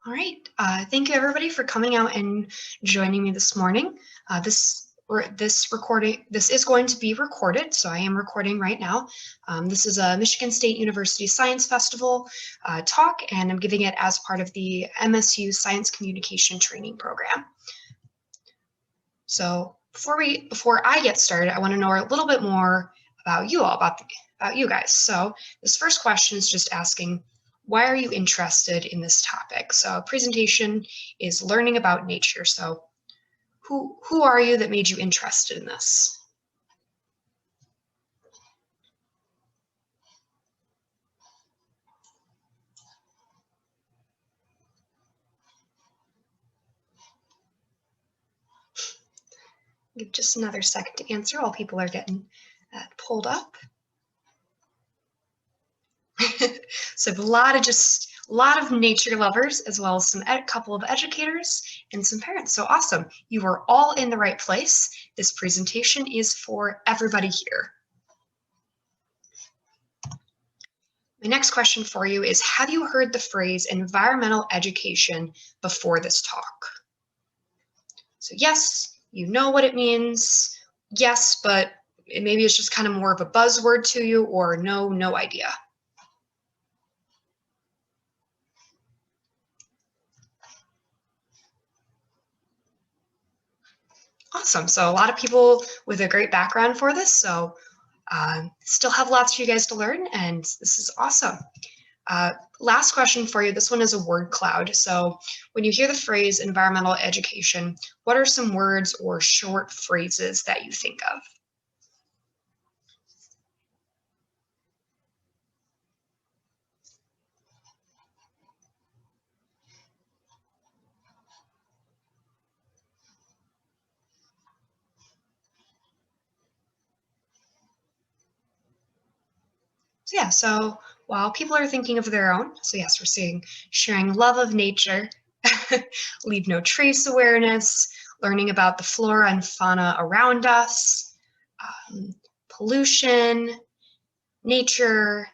All right. Thank you everybody for coming out and joining me this morning. This is going to be recorded, so I am recording right now. This is a Michigan State University Science Festival talk, and I'm giving it as part of the MSU Science Communication Training Program. So before I get started, I want to know a little bit more about you all, about you guys. So this first question is just asking, why are you interested in this topic? So a presentation is learning about nature. So who are you that made you interested in this? Give just another second to answer while people are getting that pulled up. So a lot of nature lovers, as well as a couple of educators and some parents. So awesome. You are all in the right place. This presentation is for everybody here. My next question for you is, have you heard the phrase environmental education before this talk? So yes, you know what it means. Yes, but maybe it's just kind of more of a buzzword to you, or no idea. Awesome. So a lot of people with a great background for this. So still have lots for you guys to learn, and this is awesome. Last question for you. This one is a word cloud. So when you hear the phrase environmental education, what are some words or short phrases that you think of? So yeah, so while people are thinking of their own, so yes, we're seeing sharing love of nature, leave no trace awareness, learning about the flora and fauna around us, pollution, nature.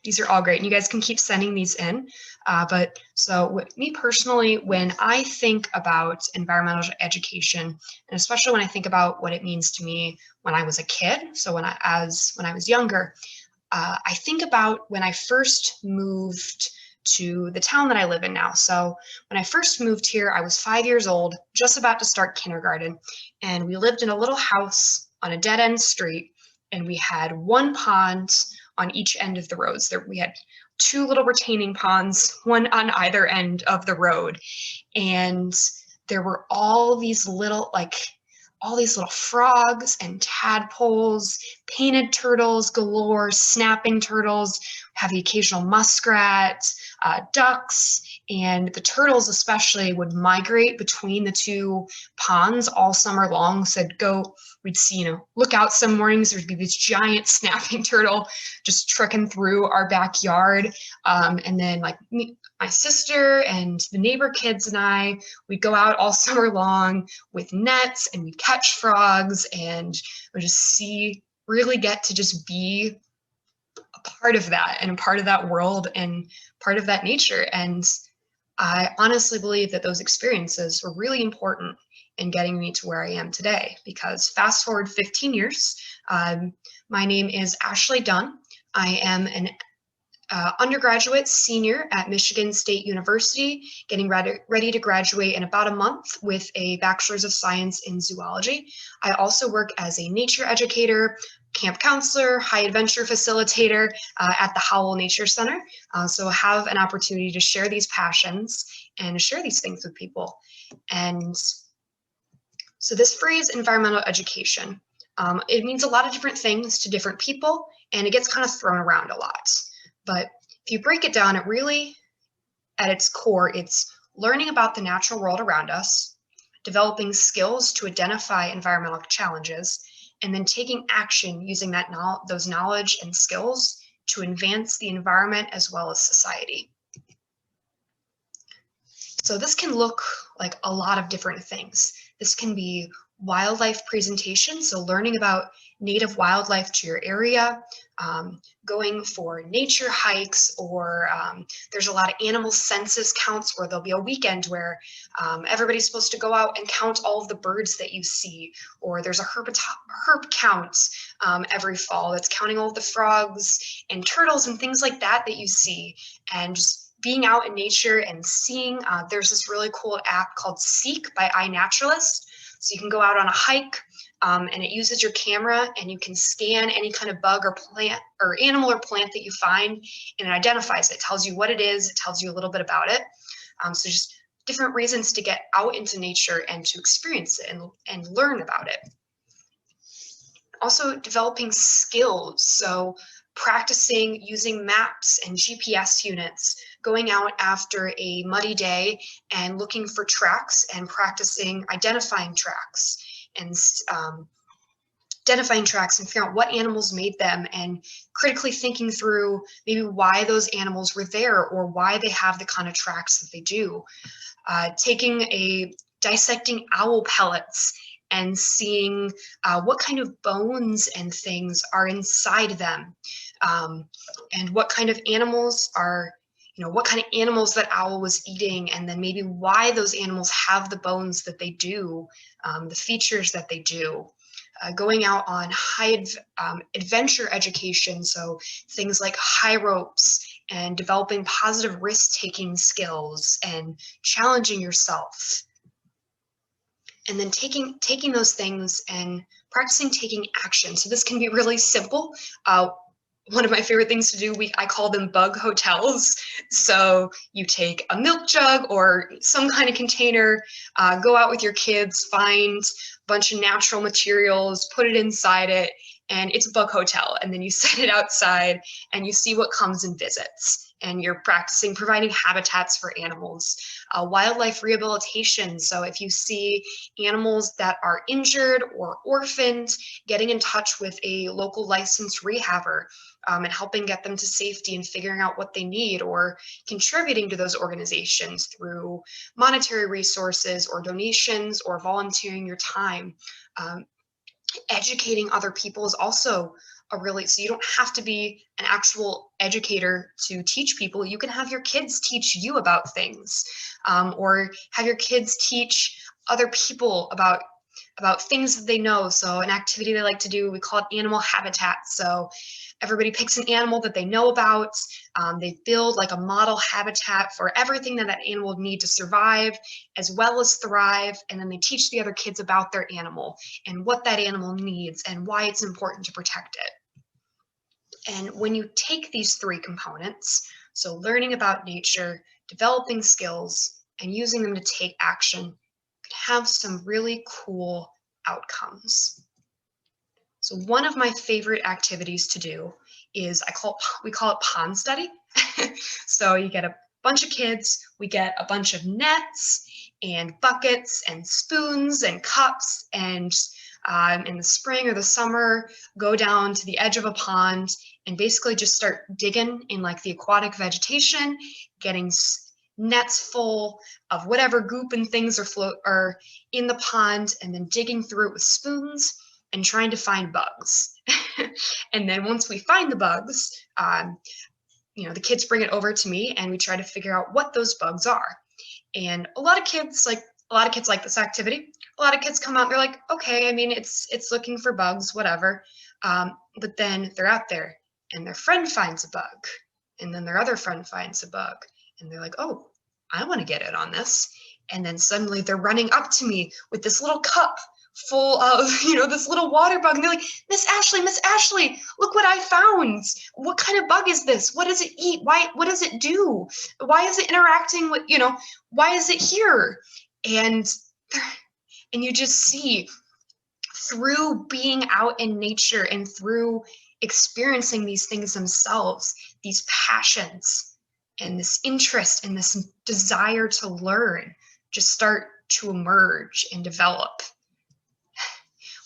These are all great, and you guys can keep sending these in. But so me personally, when I think about environmental education, and especially when I think about what it means to me when I was a kid, so when I was younger, I think about when I first moved to the town that I live in now. So when I first moved here, I was 5 years old, just about to start kindergarten, and we lived in a little house on a dead-end street, and we had one pond on each end of the roads. We had two little retaining ponds, one on either end of the road, and there were all these little frogs and tadpoles, painted turtles galore, snapping turtles, have the occasional muskrat, ducks, and the turtles especially would migrate between the two ponds all summer long. So we'd see, look out some mornings, there'd be this giant snapping turtle just trekking through our backyard. And then my sister and the neighbor kids and I, we'd go out all summer long with nets, and we'd catch frogs, and we'd just really get to just be a part of that, and a part of that world, and part of that nature. And I honestly believe that those experiences were really important in getting me to where I am today, because fast forward 15 years, my name is Ashley Dunn. I am an undergraduate senior at Michigan State University, getting ready to graduate in about a month with a Bachelor's of Science in Zoology. I also work as a nature educator, camp counselor, high adventure facilitator at the Howell Nature Center. So I have an opportunity to share these passions and share these things with people. And so this phrase, environmental education, it means a lot of different things to different people, and it gets kind of thrown around a lot. But if you break it down, it really, at its core, it's learning about the natural world around us, developing skills to identify environmental challenges, and then taking action using those knowledge and skills to advance the environment as well as society. So this can look like a lot of different things. This can be wildlife presentation, so learning about native wildlife to your area, going for nature hikes, or there's a lot of animal census counts where there'll be a weekend where everybody's supposed to go out and count all of the birds that you see, or there's a herb count every fall that's counting all of the frogs and turtles and things like that that you see. And just being out in nature and seeing, there's this really cool app called Seek by iNaturalist. So you can go out on a hike, and it uses your camera, and you can scan any kind of bug or plant or animal or plant that you find, and it identifies it, tells you what it is, it tells you a little bit about it. So just different reasons to get out into nature and to experience it and learn about it. Also developing skills, so practicing using maps and GPS units, going out after a muddy day and looking for tracks and practicing identifying tracks and figuring out what animals made them, and critically thinking through maybe why those animals were there or why they have the kind of tracks that they do. Dissecting owl pellets and seeing what kind of bones and things are inside them, and what kind of animals that owl was eating, and then maybe why those animals have the bones that they do, the features that they do. Going out on high adventure education, so things like high ropes and developing positive risk-taking skills and challenging yourself. And then taking those things and practicing taking action. So this can be really simple. One of my favorite things to do, I call them bug hotels. So you take a milk jug or some kind of container, go out with your kids, find a bunch of natural materials, put it inside it, and it's a bug hotel. And then you set it outside and you see what comes and visits. And you're practicing providing habitats for animals. Wildlife rehabilitation, so if you see animals that are injured or orphaned, getting in touch with a local licensed rehabber and helping get them to safety and figuring out what they need, or contributing to those organizations through monetary resources or donations or volunteering your time. Educating other people is also so you don't have to be an actual educator to teach people. You can have your kids teach you about things, or have your kids teach other people about things that they know. So an activity they like to do, we call it animal habitat. So everybody picks an animal that they know about. They build like a model habitat for everything that animal would need to survive as well as thrive. And then they teach the other kids about their animal and what that animal needs and why it's important to protect it. And when you take these three components, so learning about nature, developing skills, and using them to take action, you could have some really cool outcomes. So one of my favorite activities to do is we call it pond study. So you get a bunch of kids, we get a bunch of nets and buckets and spoons and cups, and in the spring or the summer, go down to the edge of a pond and basically just start digging in like the aquatic vegetation, getting nets full of whatever goop and things are in the pond, and then digging through it with spoons and trying to find bugs. And then once we find the bugs, the kids bring it over to me and we try to figure out what those bugs are. And a lot of kids like this activity. A lot of kids come out and they're like, okay, I mean, it's looking for bugs, whatever. But then they're out there and their friend finds a bug, and then their other friend finds a bug, and they're like, oh, I want to get in on this. And then suddenly they're running up to me with this little cup full of, this little water bug. And they're like, Miss Ashley, look what I found. What kind of bug is this? What does it eat? What does it do? Why is it interacting with, why is it here? And you just see through being out in nature and through experiencing these things themselves, these passions and this interest and this desire to learn just start to emerge and develop.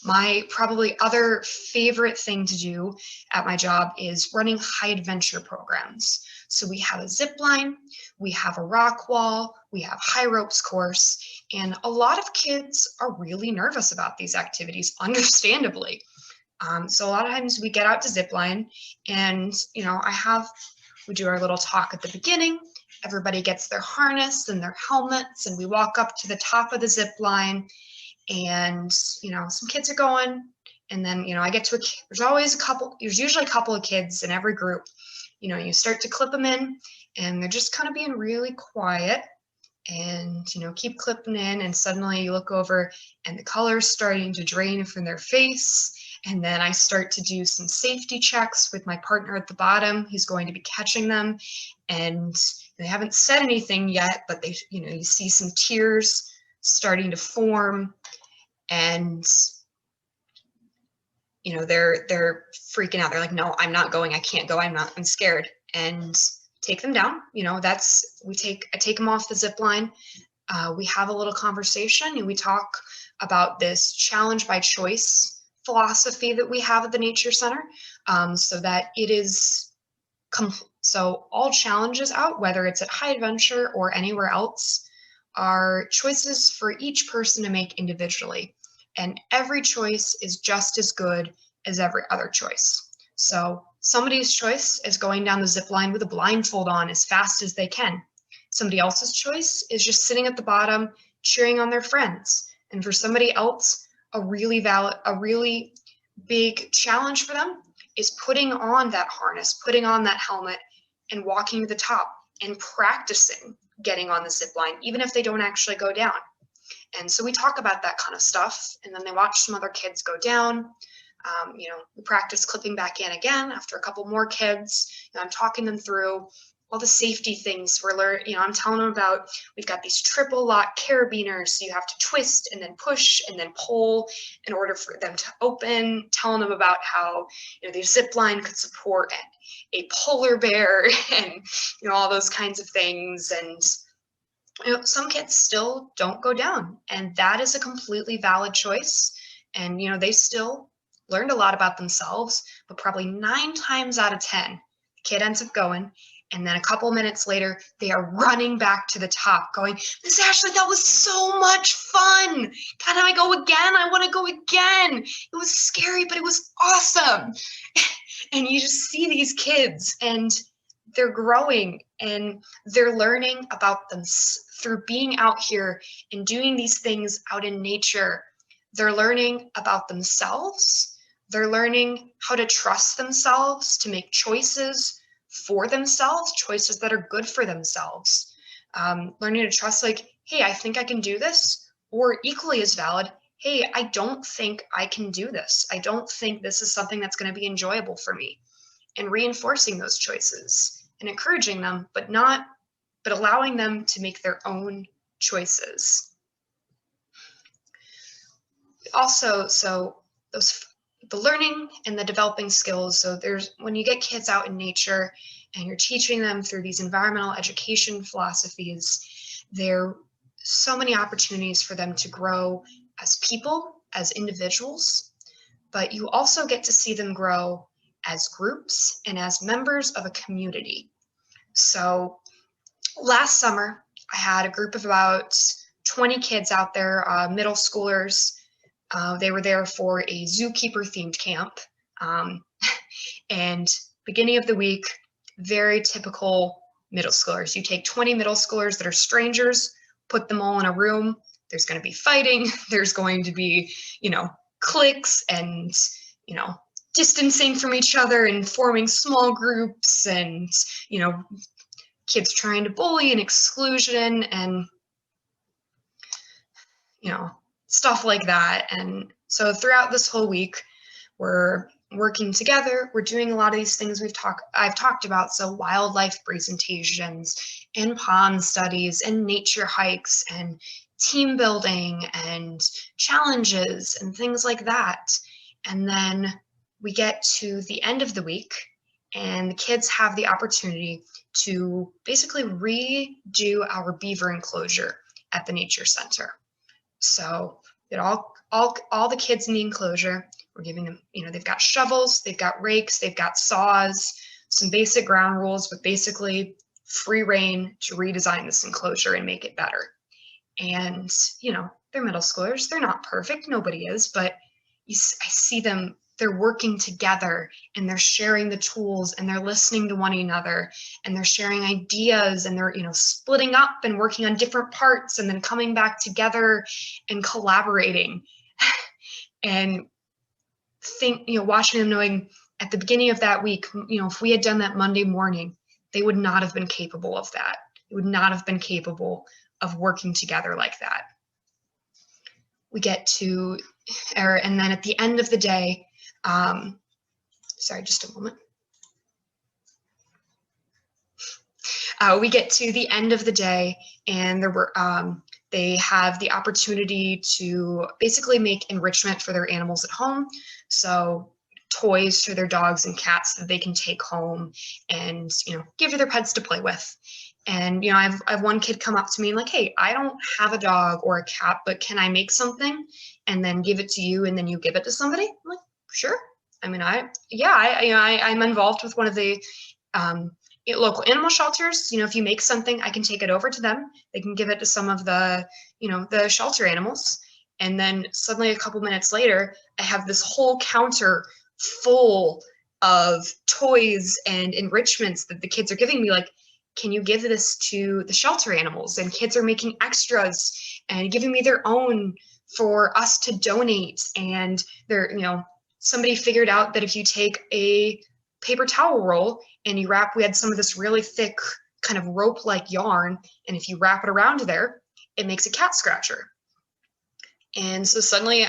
My probably other favorite thing to do at my job is running high adventure programs. So we have a zip line, we have a rock wall, we have high ropes course, and a lot of kids are really nervous about these activities, understandably. So a lot of times we get out to zip line, and we do our little talk at the beginning. Everybody gets their harness and their helmets, and we walk up to the top of the zip line, and some kids are going, and then I get to there's usually a couple of kids in every group. You start to clip them in, and they're just kind of being really quiet, and keep clipping in, and suddenly you look over and the color's starting to drain from their face. And then I start to do some safety checks with my partner at the bottom who's going to be catching them, and they haven't said anything yet, but they you see some tears starting to form, and they're freaking out. They're like, no, I'm not going, I can't go, I'm scared. And take them down. I take them off the zip line. We have a little conversation, and we talk about this challenge by choice philosophy that we have at the Nature Center, so that it is so all challenges out, whether it's at High Adventure or anywhere else, are choices for each person to make individually, and every choice is just as good as every other choice. So somebody's choice is going down the zip line with a blindfold on as fast as they can. Somebody else's choice is just sitting at the bottom cheering on their friends. And for somebody else, a really big challenge for them is putting on that harness, putting on that helmet, and walking to the top and practicing getting on the zip line, even if they don't actually go down. And so we talk about that kind of stuff, and then they watch some other kids go down. We practice clipping back in again after a couple more kids. I'm talking them through all the safety things we're learning. I'm telling them about, we've got these triple lock carabiners, so you have to twist and then push and then pull in order for them to open. Telling them about how the zip line could support a polar bear and all those kinds of things. And some kids still don't go down, and that is a completely valid choice. And they still learned a lot about themselves, but probably 9 times out of 10, the kid ends up going, and then a couple minutes later, they are running back to the top going, Miss Ashley, that was so much fun. Can I go again? I want to go again. It was scary, but it was awesome. And you just see these kids, and they're growing, and they're learning about them through being out here and doing these things out in nature. They're learning about themselves. They're learning how to trust themselves, to make choices for themselves, choices that are good for themselves. Learning to trust, like, hey, I think I can do this, or equally as valid, hey, I don't think I can do this. I don't think this is something that's going to be enjoyable for me. And reinforcing those choices and encouraging them, but allowing them to make their own choices. Also, the learning and the developing skills. So when you get kids out in nature and you're teaching them through these environmental education philosophies, there are so many opportunities for them to grow as people, as individuals, but you also get to see them grow as groups and as members of a community. So last summer, I had a group of about 20 kids out there, middle schoolers. They were there for a zookeeper themed camp. And beginning of the week, very typical middle schoolers. You take 20 middle schoolers that are strangers, put them all in a room. There's going to be fighting. There's going to be, cliques and, distancing from each other and forming small groups and, kids trying to bully and exclusion and, stuff like that. And so throughout this whole week, we're working together. We're doing a lot of these things I've talked about. So wildlife presentations and pond studies and nature hikes and team building and challenges and things like that. And then we get to the end of the week, and the kids have the opportunity to basically redo our beaver enclosure at the Nature Center. So all the kids in the enclosure, we're giving them, they've got shovels, they've got rakes, they've got saws. some basic ground rules, but basically free reign to redesign this enclosure and make it better. And, you know, they're middle schoolers. They're not perfect. Nobody is, but I see them, they're working together and they're sharing the tools and they're listening to one another and they're sharing ideas and they're, you know, splitting up and working on different parts and then coming back together and collaborating. And watching them, knowing at the beginning of that week, you know, if we had done that Monday morning, they would not have been capable of that. They would not have been capable of working together like that. We get to, and then at the end of the day, sorry, just a moment. We get to the end of the day, and they have the opportunity to basically make enrichment for their animals at home. So toys for their dogs and cats that they can take home and, you know, give to their pets to play with. And, you know, I've one kid come up to me and like, hey, I don't have a dog or a cat, but can I make something and then give it to you and then you give it to somebody? I'm like, sure. I mean, I'm involved with one of the local animal shelters. You know, if you make something, I can take it over to them. They can give it to some of the, you know, the shelter animals. And then suddenly a couple minutes later, I have this whole counter full of toys and enrichments that the kids are giving me. Like, can you give this to the shelter animals? And kids are making extras and giving me their own for us to donate. And they're, you know, somebody figured out that if you take a paper towel roll and you wrap, we had some of this really thick kind of rope-like yarn, and if you wrap it around there, it makes a cat scratcher. And so suddenly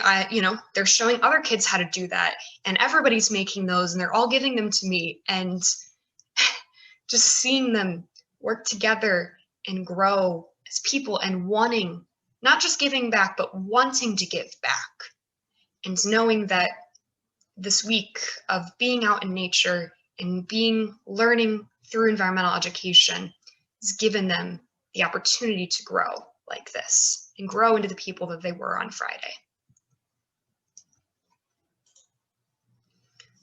they're showing other kids how to do that, and everybody's making those and they're all giving them to me, and just seeing them work together and grow as people and wanting, not just giving back, but wanting to give back. And knowing that this week of being out in nature and learning through environmental education has given them the opportunity to grow like this and grow into the people that they were on Friday.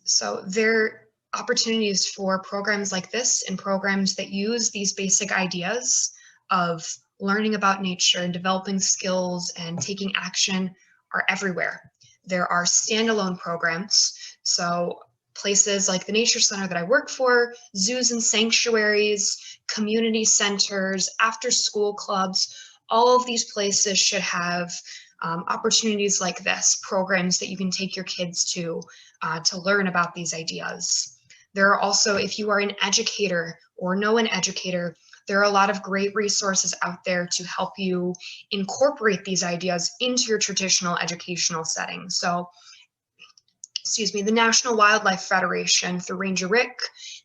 So there are opportunities for programs like this and programs that use these basic ideas of learning about nature and developing skills and taking action are everywhere. There are standalone programs, so places like the Nature Center that I work for, zoos and sanctuaries, community centers, after-school clubs, all of these places should have opportunities like this, programs that you can take your kids to learn about these ideas. There are also, if you are an educator or know an educator, there are a lot of great resources out there to help you incorporate these ideas into your traditional educational setting. So, the National Wildlife Federation through Ranger Rick,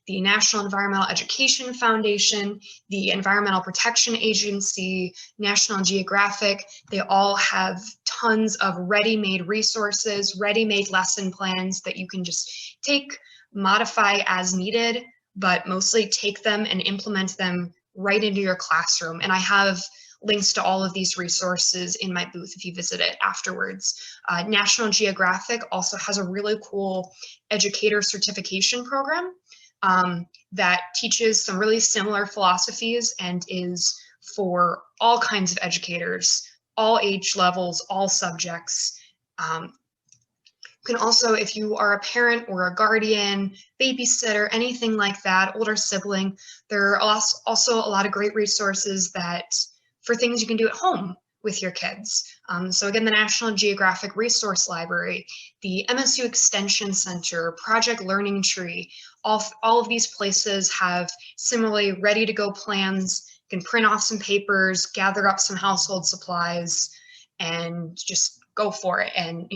the National Environmental Education Foundation, the Environmental Protection Agency, National Geographic, they all have tons of ready-made resources, ready-made lesson plans that you can just take, modify as needed, but mostly take them and implement them right into your classroom. And I have links to all of these resources in my booth if you visit it afterwards. National Geographic also has a really cool educator certification program that teaches some really similar philosophies and is for all kinds of educators, all age levels, all subjects. You can also, if you are a parent or a guardian, babysitter, anything like that, older sibling, there are also a lot of great resources for things you can do at home with your kids. So again, the National Geographic Resource Library, the MSU Extension Center, Project Learning Tree, all of these places have similarly ready-to-go plans. You can print off some papers, gather up some household supplies, and just go for it. And,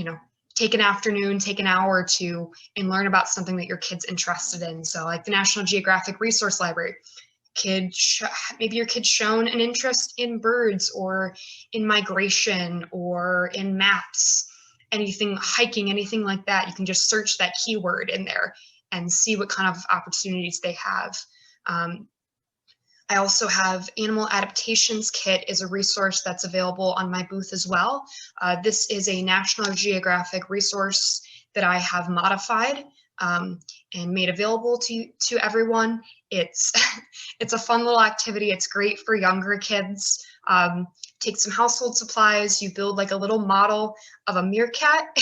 take an afternoon, take an hour or two, and learn about something that your kid's interested in. So like the National Geographic Resource Library, maybe your kid's shown an interest in birds or in migration or in maps, anything, hiking, anything like that. You can just search that keyword in there and see what kind of opportunities they have. I also have Animal Adaptations Kit is a resource that's available on my booth as well. This is a National Geographic resource that I have modified and made available to everyone. It's it's a fun little activity. It's great for younger kids. Take some household supplies, you build like a little model of a meerkat,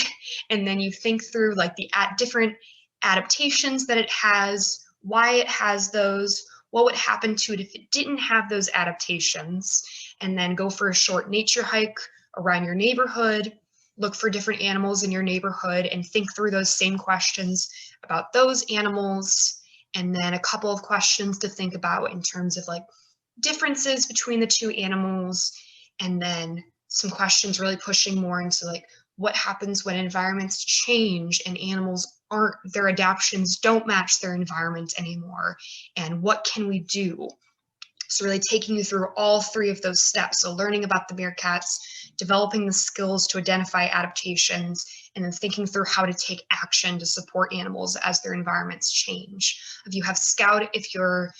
and then you think through like the different adaptations that it has, why it has those, what would happen to it if it didn't have those adaptations, and then go for a short nature hike around your neighborhood, look for different animals in your neighborhood and think through those same questions about those animals, and then a couple of questions to think about in terms of like differences between the two animals, and then some questions really pushing more into like what happens when environments change and animals aren't, their adaptations don't match their environment anymore, and what can we do? So really taking you through all three of those steps. So learning about the meerkats, developing the skills to identify adaptations, and then thinking through how to take action to support animals as their environments change. If you have if your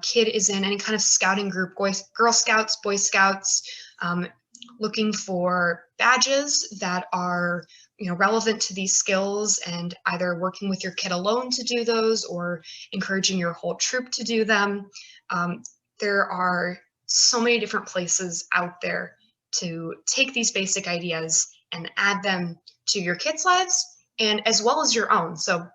kid is in any kind of scouting group, Girl Scouts, Boy Scouts, looking for badges that are relevant to these skills, and either working with your kid alone to do those or encouraging your whole troop to do them. There are so many different places out there to take these basic ideas and add them to your kids' lives and as well as your own. So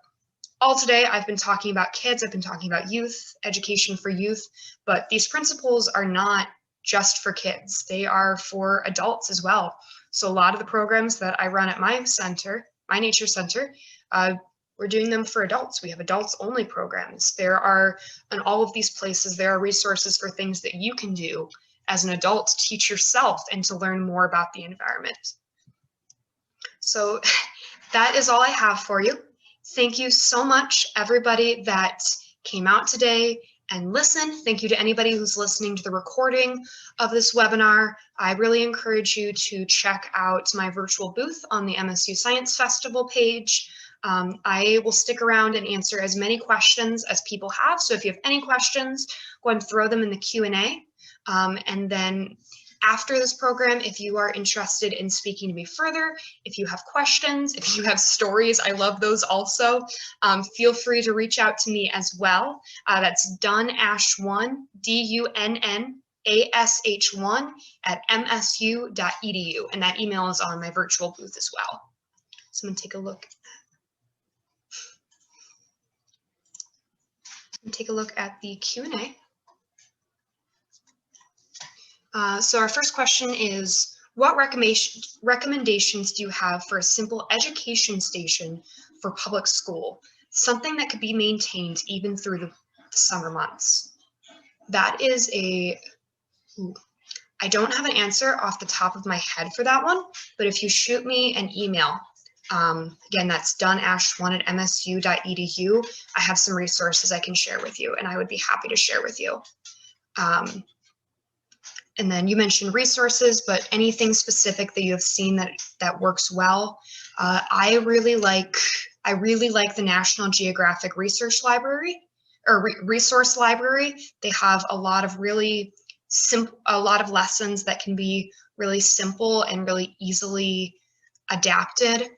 all today I've been talking about kids, I've been talking about youth, education for youth, but these principles are not just for kids. They are for adults as well. So a lot of the programs that I run at my center, my nature center, we're doing them for adults. We have adults only programs. There are, in all of these places, there are resources for things that you can do as an adult to teach yourself and to learn more about the environment. So that is all I have for you. Thank you so much, everybody that came out today and listened. Thank you to anybody who's listening to the recording of this webinar. I really encourage you to check out my virtual booth on the MSU Science Festival page. I will stick around and answer as many questions as people have. So if you have any questions, go ahead and throw them in the Q&A. And then after this program, if you are interested in speaking to me further, if you have questions, if you have stories, I love those also, feel free to reach out to me as well. That's Dunnash1, DUNNASH1 at msu.edu. And that email is on my virtual booth as well. So I'm going to take a look. Take a look at the Q&A. So our first question is, what recommendations do you have for a simple education station for public school? Something that could be maintained even through the summer months. That is I don't have an answer off the top of my head for that one, but if you shoot me an email, again, that's dunnash1 at msu.edu. I have some resources I can share with you, and I would be happy to share with you. And then you mentioned resources, but anything specific that you have seen that works well. I really like the National Geographic Research Library or Resource Library. They have a lot of lessons that can be really simple and really easily adapted.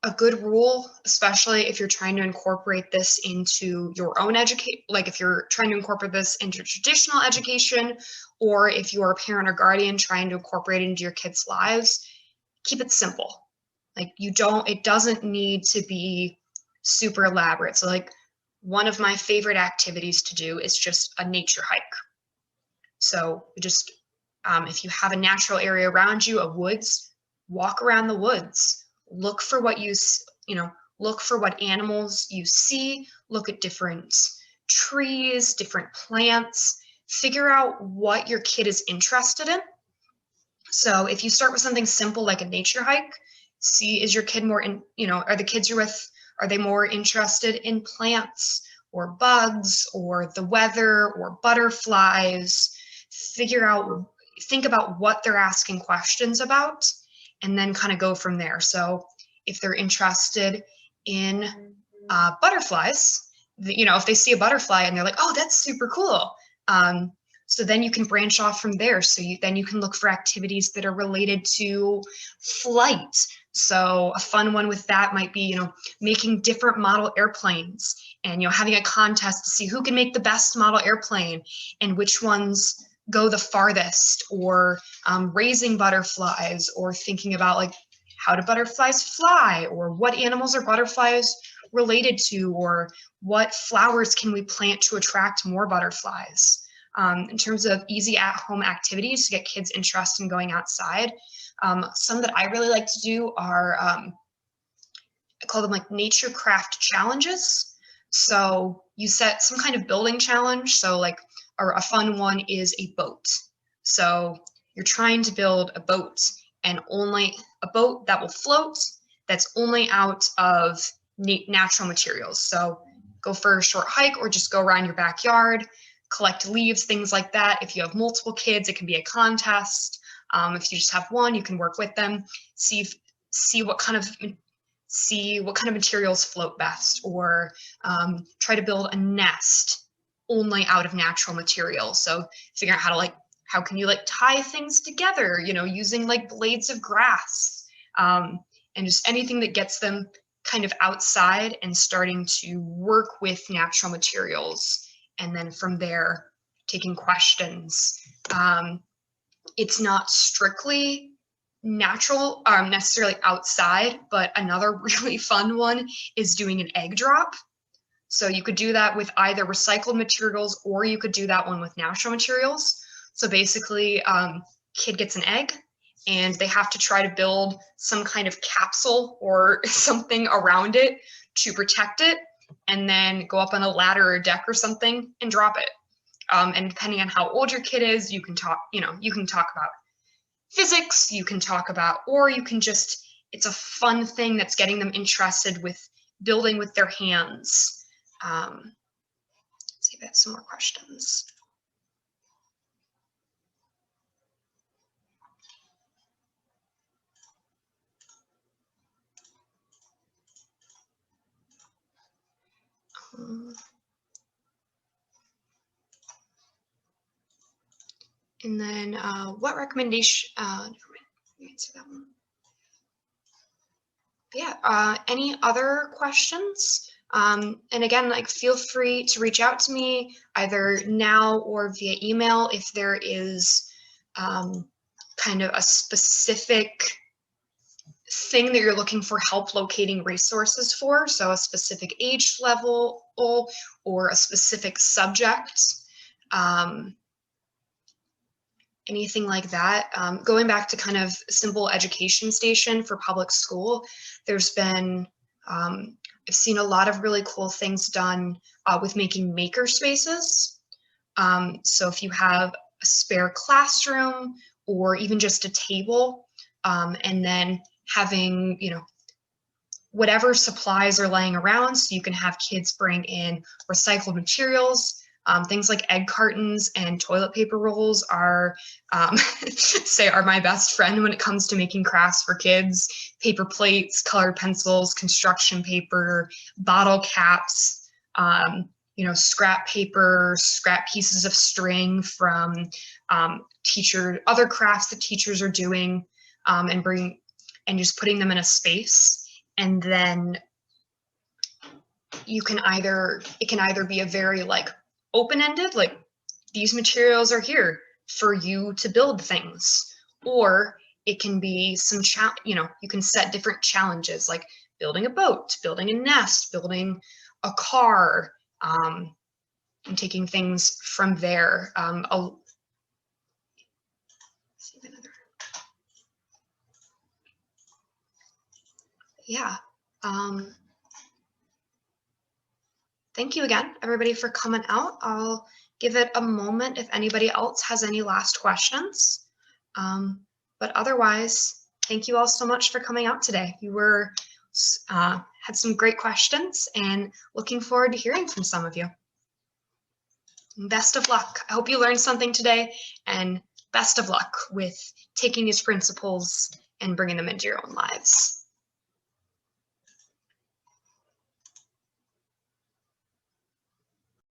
A good rule, especially if you're trying to incorporate this into your own education, like if you're trying to incorporate this into traditional education, or if you're a parent or guardian trying to incorporate it into your kids' lives, keep it simple. Like it doesn't need to be super elaborate. So like one of my favorite activities to do is just a nature hike. So just, if you have a natural area around you, a woods, walk around the woods. Look for what look for what animals you see, look at different trees, different plants, figure out what your kid is interested in. So if you start with something simple like a nature hike, see, is your kid more are the kids you're with, are they more interested in plants or bugs or the weather or butterflies? Think about what they're asking questions about, and then kind of go from there. So if they're interested in butterflies, if they see a butterfly and they're like, oh, that's super cool. So then you can branch off from there. So then you can look for activities that are related to flight. So a fun one with that might be, making different model airplanes and, having a contest to see who can make the best model airplane and which ones go the farthest, or raising butterflies, or thinking about like how do butterflies fly, or what animals are butterflies related to, or what flowers can we plant to attract more butterflies. In terms of easy at-home activities to get kids interested in going outside, some that I really like to do are, I call them like nature craft challenges. So you set some kind of building challenge. So like, or a fun one is a boat. So you're trying to build a boat, and only a boat that will float, that's only out of natural materials. So go for a short hike or just go around your backyard, collect leaves, things like that. If you have multiple kids, it can be a contest. If you just have one, you can work with them, see what kind of materials float best, or try to build a nest only out of natural materials. So figure out how can you tie things together, using like blades of grass, and just anything that gets them kind of outside and starting to work with natural materials. And then from there, taking questions. It's not strictly natural, necessarily outside, but another really fun one is doing an egg drop. So you could do that with either recycled materials, or you could do that one with natural materials. So basically, kid gets an egg and they have to try to build some kind of capsule or something around it to protect it, and then go up on a ladder or deck or something and drop it. And depending on how old your kid is, you can talk about physics, you can talk about, or you can just, it's a fun thing that's getting them interested with building with their hands. Let's see if I have some more questions. And then what recommendation, never mind, let me answer that one. Yeah, any other questions? And again, feel free to reach out to me either now or via email if there is kind of a specific thing that you're looking for help locating resources for. So a specific age level or a specific subject. Anything like that. Going back to kind of simple education station for public school, there's been, I've seen a lot of really cool things done with making maker spaces. So if you have a spare classroom or even just a table, and then having, whatever supplies are laying around, so you can have kids bring in recycled materials. Things like egg cartons and toilet paper rolls are my best friend when it comes to making crafts for kids. Paper plates, colored pencils, construction paper, bottle caps, scrap paper, scrap pieces of string from other crafts that teachers are doing, and just putting them in a space. And then it can either be a very open-ended, these materials are here for you to build things, or it can be some you can set different challenges, like building a boat, building a nest, building a car, and taking things from there. Thank you again, everybody, for coming out. I'll give it a moment if anybody else has any last questions. But otherwise, thank you all so much for coming out today. You had some great questions, and looking forward to hearing from some of you. Best of luck. I hope you learned something today, and best of luck with taking these principles and bringing them into your own lives.